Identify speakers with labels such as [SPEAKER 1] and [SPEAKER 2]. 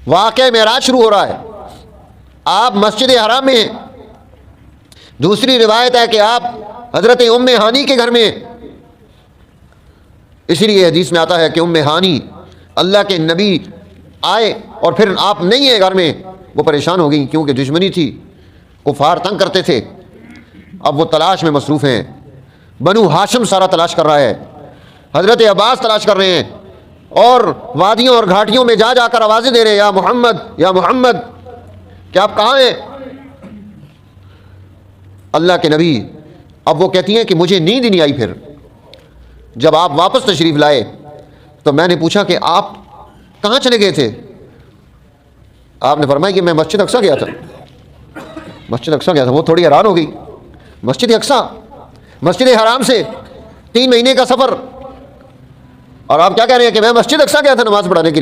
[SPEAKER 1] واقعہ معراج شروع ہو رہا ہے، آپ مسجد حرام میں ہیں۔ دوسری روایت ہے کہ آپ حضرت ام ہانی کے گھر میں، اسی لیے حدیث میں آتا ہے کہ ام ہانی، اللہ کے نبی آئے اور پھر آپ نہیں ہیں گھر میں، وہ پریشان ہو گئی کیونکہ دشمنی تھی، کفار تنگ کرتے تھے۔ اب وہ تلاش میں مصروف ہیں، بنو ہاشم سارا تلاش کر رہا ہے، حضرت عباس تلاش کر رہے ہیں، اور وادیوں اور گھاٹیوں میں جا جا کر آوازیں دے رہے ہیں، یا محمد یا محمد، کہ آپ کہاں ہیں؟ اللہ کے نبی، اب وہ کہتی ہیں کہ مجھے نیند ہی نہیں آئی۔ پھر جب آپ واپس تشریف لائے تو میں نے پوچھا کہ آپ کہاں چلے گئے تھے؟ آپ نے فرمایا کہ میں مسجد اقصیٰ گیا تھا، مسجد اقصیٰ گیا تھا۔ وہ تھوڑی حیران ہو گئی، مسجد اقصیٰ، مسجد حرام سے 3 مہینے کا سفر، اور آپ کیا کہہ رہے ہیں کہ میں مسجد اقصیٰ گیا تھا نماز پڑھانے کے لیے؟